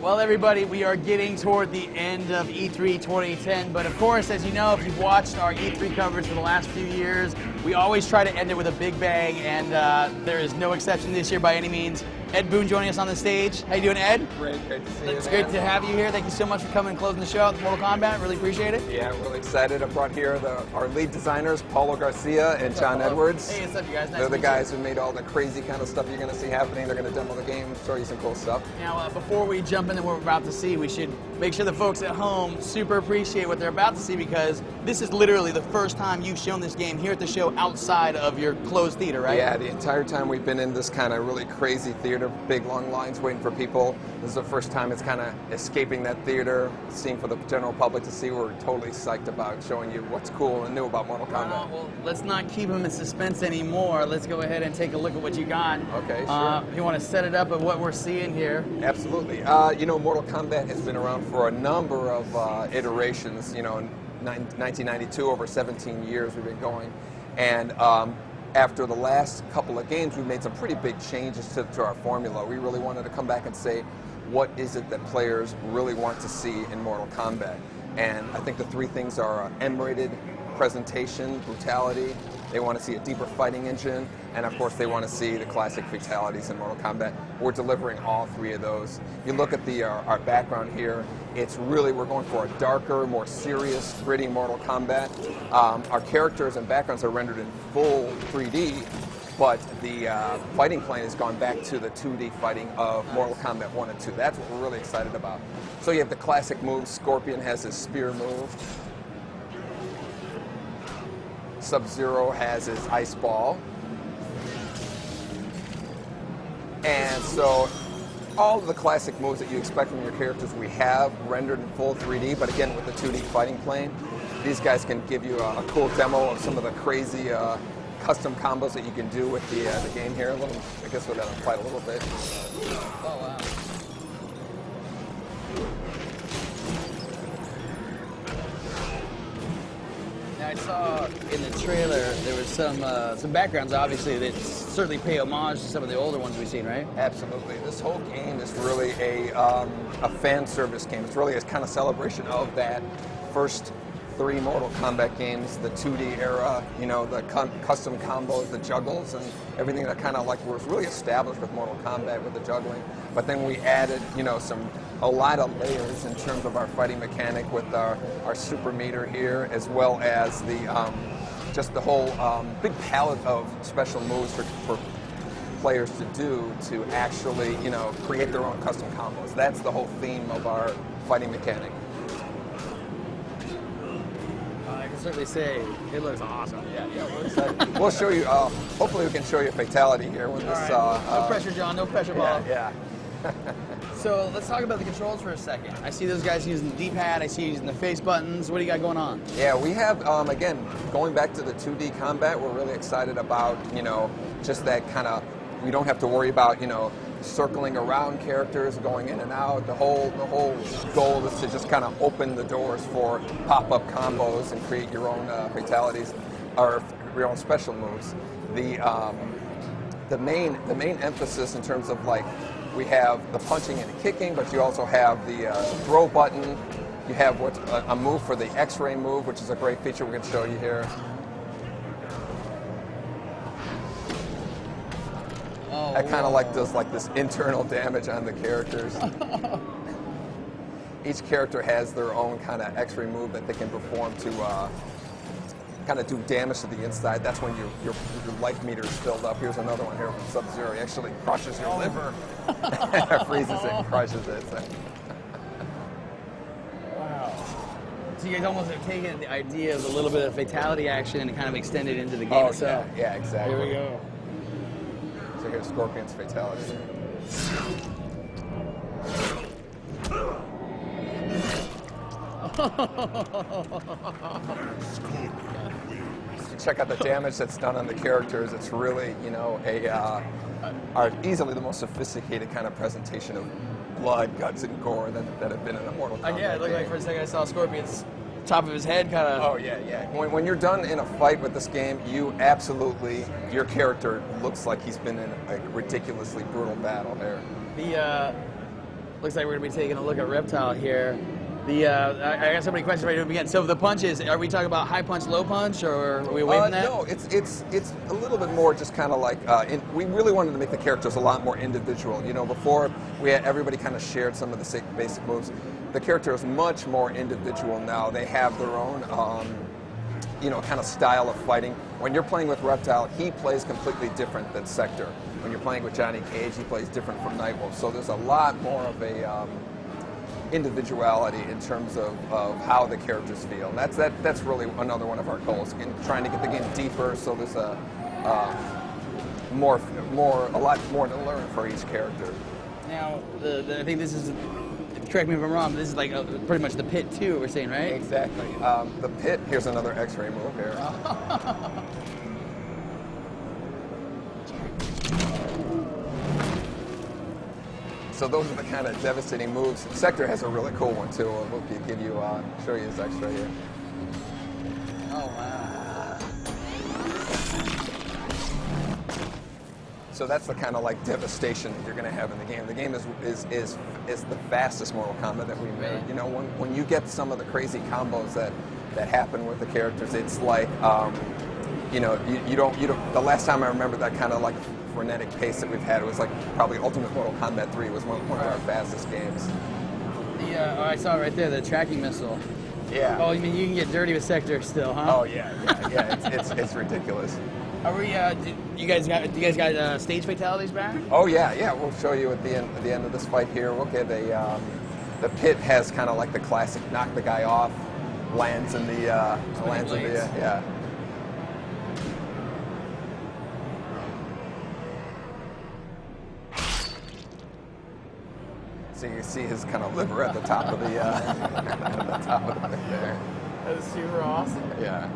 Well, everybody, we are getting toward the end of E3 2010, but of course, as you know, if you've watched our E3 coverage for the last few years, we always try to end it with a big bang, and there is no exception this year by any means. Ed Boon joining us on the stage. How you doing, Ed? Great to see you. It's great to have you here. Thank you so much for coming and closing the show out with Mortal Kombat. Really appreciate it. Yeah, really excited. I brought here our lead designers, Paulo Garcia and John Edwards. Hey, what's up, you guys? Nice They're to the meet guys you. who made all the crazy kind of stuff you're going to see happening. They're going to demo the game, show you some cool stuff. Now, before we jump into what we're about to see, we should make sure the folks at home super appreciate what they're about to see, because this is literally the first time you've shown this game here at the show outside of your closed theater, right? Yeah, the entire time we've been in this kind of really crazy theater, big long lines waiting for people. This is the first time it's kind of escaping that theater, seeing for the general public to see. We're totally psyched about showing you what's cool and new about Mortal Kombat. Well, let's not keep them in suspense anymore. Let's go ahead and take a look at what you got. Okay, sure. You want to set it up at what we're seeing here? Absolutely. You know, Mortal Kombat has been around for a number of iterations. You know, in 1992, over 17 years we've been going. And after the last couple of games, we made some pretty big changes to our formula. We really wanted to come back and say, what is it that players really want to see in Mortal Kombat? And I think the three things are M-rated presentation, brutality. They want to see a deeper fighting engine, and of course they want to see the classic fatalities in Mortal Kombat. We're delivering all three of those. You look at our background here, it's really, we're going for a darker, more serious, gritty Mortal Kombat. Our characters and backgrounds are rendered in full 3D, but the fighting plane has gone back to the 2D fighting of Mortal Kombat 1 and 2. That's what we're really excited about. So you have the classic moves. Scorpion has his spear move. Sub-Zero has his ice ball. And so all of the classic moves that you expect from your characters we have rendered in full 3D, but again with the 2D fighting plane. These guys can give you a cool demo of some of the crazy custom combos that you can do with the game here. I guess we'll let them fight a little bit. Oh, wow. I saw in the trailer there was some backgrounds, obviously, that certainly pay homage to some of the older ones we've seen, right? Absolutely. This whole game is really a fan service game. It's really a kind of celebration of that first three Mortal Kombat games, the 2D era, you know, the custom combos, the juggles, and everything that kind of like was really established with Mortal Kombat with the juggling. But then we added, you know, a lot of layers in terms of our fighting mechanic with our super meter here, as well as the just the whole big palette of special moves for players to do to actually, you know, create their own custom combos. That's the whole theme of our fighting mechanic. I can certainly say it looks awesome. Yeah, we're excited. We'll show you, hopefully we can show you a fatality here with this. Right. No pressure, John, no pressure, Bob. Yeah. So let's talk about the controls for a second. I see those guys using the D-pad, I see you using the face buttons. What do you got going on? Yeah, we have, again, going back to the 2D combat, we're really excited about, you know, just that kind of, we don't have to worry about, you know, circling around characters, going in and out. The whole goal is to just kind of open the doors for pop-up combos and create your own fatalities, or your own special moves. The main emphasis in terms of, like, we have the punching and the kicking, but you also have the throw button. You have what's a move for the X-ray move, which is a great feature we're going to show you here. Oh, that kind of like does like this internal damage on the characters. Each character has their own kind of X-ray move that they can perform to kind of do damage to the inside. That's when your life meter is filled up. Here's another one here from Sub-Zero. He actually crushes your liver. Freezes it and crushes it. So. Wow. So you guys almost have taken the idea of a little bit of fatality action and kind of extended it into the game itself. Yeah, exactly. Here we go. So here's Scorpion's fatality. Check out the damage that's done on the characters. It's really, you know, easily the most sophisticated kind of presentation of blood, guts, and gore that have been in a Mortal Kombat Yeah, it looked game. like for a second I saw Scorpion's top of his head kind of... Oh, yeah. When you're done in a fight with this game, you absolutely, your character looks like he's been in a ridiculously brutal battle there. Looks like we're going to be taking a look at Reptile here. I got so many questions ready to begin. So the punches, are we talking about high punch, low punch, or are we away from that? No, it's a little bit more just kind of like, we really wanted to make the characters a lot more individual. You know, before everybody kind of shared some of the basic moves. The character is much more individual now. They have their own, kind of style of fighting. When you're playing with Reptile, he plays completely different than Sector. When you're playing with Johnny Cage, he plays different from Nightwolf. So there's a lot more of a individuality in terms of how the characters feel. And that's really another one of our goals, trying to get the game deeper, so there's a lot more to learn for each character. Now, I think this is, correct me if I'm wrong, but this is like pretty much the pit too, we're saying, right? Exactly. The pit, here's another X-ray move here. So those are the kind of devastating moves. Sector has a really cool one too. We'll give you, show you his X-ray here. Oh wow! So that's the kind of like devastation that you're going to have in the game. The game is the fastest Mortal Kombat that we made. You know, when you get some of the crazy combos that happen with the characters, it's like, you don't. The last time I remember that kind of like frenetic pace that we've had, it was like probably Ultimate Mortal Kombat 3 was one of our fastest games. I saw it right there, the tracking missile. Yeah. Oh, you mean you can get dirty with Sector still, huh? Oh yeah. It's ridiculous. Are we? Do you guys got stage fatalities back? Oh yeah. We'll show you at the end of this fight here. We'll get the pit has kind of like the classic knock the guy off, lands in the yeah. So you can see his kind of liver at the top of the thing there. That is super awesome. Yeah.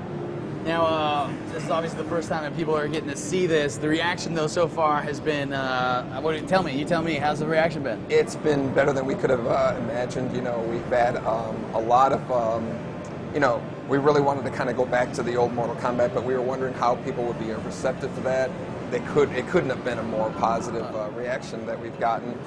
Now, this is obviously the first time that people are getting to see this. The reaction, though, so far has been, you tell me, how's the reaction been? It's been better than we could have imagined. You know, we've had a lot of, we really wanted to kind of go back to the old Mortal Kombat, but we were wondering how people would be receptive to that. It couldn't have been a more positive reaction that we've gotten.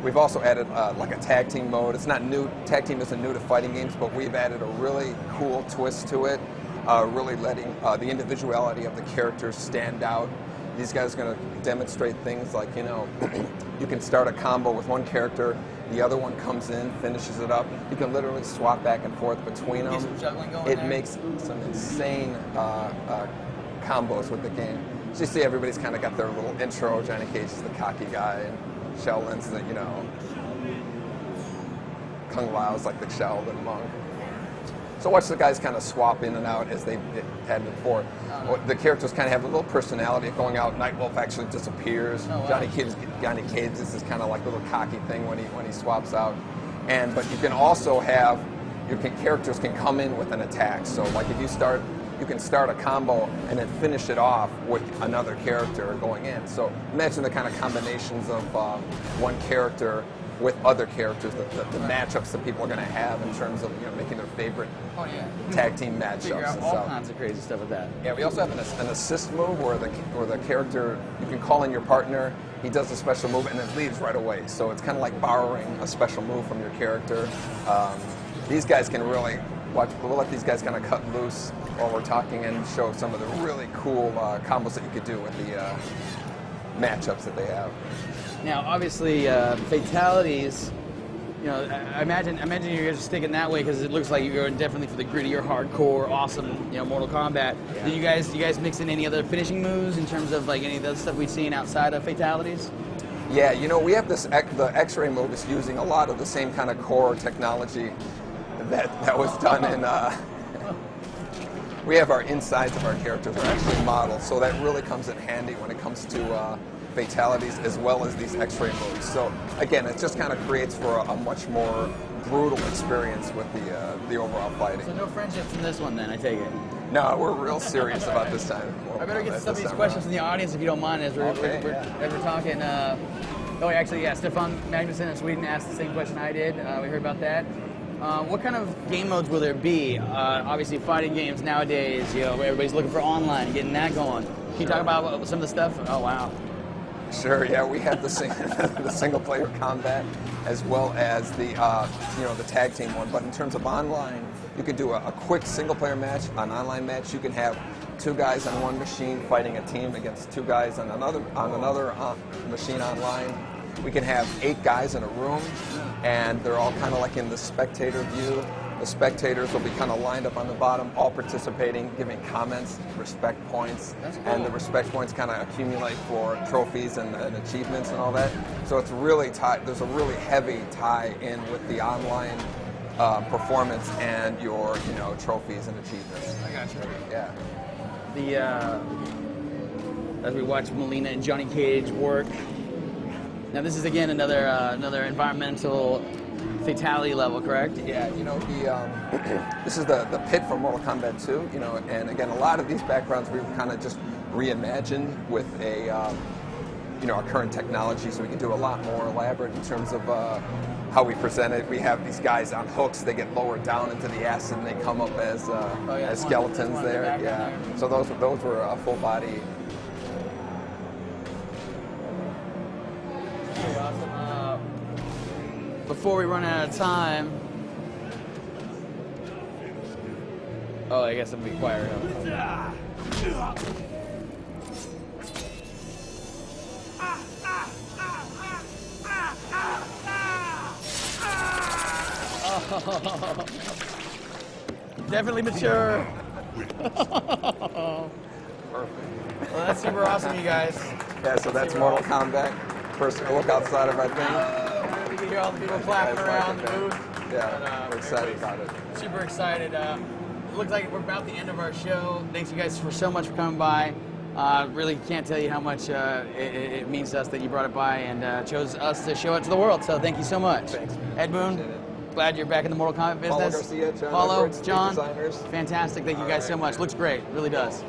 We've also added like a tag team mode. It's not new. Tag team isn't new to fighting games, but we've added a really cool twist to it, really letting the individuality of the characters stand out. These guys are going to demonstrate things like, you can start a combo with one character, the other one comes in, finishes it up. You can literally swap back and forth between them. Some juggling going It there. makes some insane combos with the game. So you see everybody's kind of got their little intro. Johnny Cage is the cocky guy, and Shaolin's the, Kung Lao's like the Shaolin monk. So watch the guys kind of swap in and out as they had before. The characters kind of have a little personality going out. Nightwolf actually disappears. Oh, wow. Johnny Cage is this kind of like little cocky thing when he swaps out. But you can also have characters can come in with an attack. So like if you can start a combo and then finish it off with another character going in. So imagine the kind of combinations of one character with other characters, the matchups that people are going to have in terms of making their favorite tag team matchups. Figure out and all stuff. kinds of crazy stuff with that. Yeah, we also have an assist move where the character, you can call in your partner, he does a special move and then leaves right away. So it's kind of like borrowing a special move from your character. These guys can really we'll let these guys kind of cut loose while we're talking and show some of the really cool combos that you could do with the matchups that they have. Now, obviously, fatalities. I imagine you're just sticking that way because it looks like you're going definitely for the grittier, hardcore, awesome, Mortal Kombat. Yeah. Do you guys mix in any other finishing moves in terms of like any of the stuff we've seen outside of fatalities? Yeah, we have the X-ray move is using a lot of the same kind of core technology that was done in. We have our insides of our characters are actually modeled, so that really comes in handy when it comes to fatalities as well as these X-ray moves. So again, it just kind of creates for a much more brutal experience with the overall fighting. So no friendships in this one then, I take it? No, we're real serious about this time. I better get some of these questions from the audience if you don't mind as we're talking. Stefan Magnuson in Sweden asked the same question I did. We heard about that. What kind of game modes will there be? Obviously, fighting games nowadays, everybody's looking for online, getting that going. Can you talk about some of the stuff? Oh, wow. Sure, yeah, we have the single-player combat as well as the the tag team one. But in terms of online, you can do a quick single-player match, an online match. You can have 2 guys on one machine fighting a team against 2 guys on another machine online. We can have 8 guys in a room, and they're all kind of like in the spectator view. The spectators will be kind of lined up on the bottom, all participating, giving comments, respect points, and the respect points kind of accumulate for trophies and achievements and all that. So it's really tied. There's a really heavy tie in with the online performance and your trophies and achievements. I got you. Yeah. As we watch Melina and Johnny Cage work. Now this is again another environmental fatality level, correct? Yeah, this is the pit from Mortal Kombat 2, and again, a lot of these backgrounds we've kind of just reimagined with a current technology, so we can do a lot more elaborate in terms of how we present it. We have these guys on hooks; they get lowered down into the acid, and they come up as skeletons there. Yeah, so those were full body. Before we run out of time, I guess I'm gonna be quiet. Definitely mature. Perfect. Well, that's super awesome, you guys. Yeah, so that's Mortal Kombat. First look outside of our thing. You can hear all the people clapping around the booth. Yeah, we're excited about it. Super excited. It looks like we're about the end of our show. Thanks you guys so much for coming by. Really can't tell you how much it means to us that you brought it by and chose us to show it to the world. So thank you so much. Thanks, man. Ed Boon, glad you're back in the Mortal Kombat business. Garcia, John Paulo, Edwards, John, designers. fantastic. Thank you guys so much. Man. Looks great. Really does.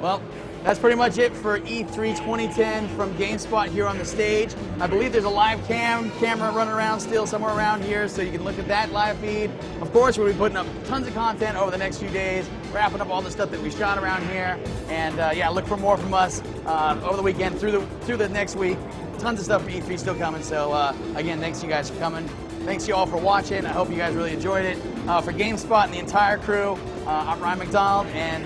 Well, that's pretty much it for E3 2010 from GameSpot here on the stage. I believe there's a live camera running around still somewhere around here, so you can look at that live feed. Of course, we'll be putting up tons of content over the next few days, wrapping up all the stuff that we shot around here. And look for more from us over the weekend, through the next week. Tons of stuff for E3 still coming. So again, thanks you guys for coming. Thanks you all for watching. I hope you guys really enjoyed it. For GameSpot and the entire crew, I'm Ryan McDonald, and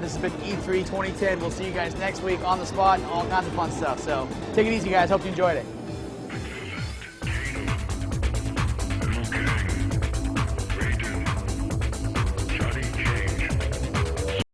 this has been E3 2010. We'll see you guys next week on the spot and all kinds of fun stuff. So take it easy, guys. Hope you enjoyed it.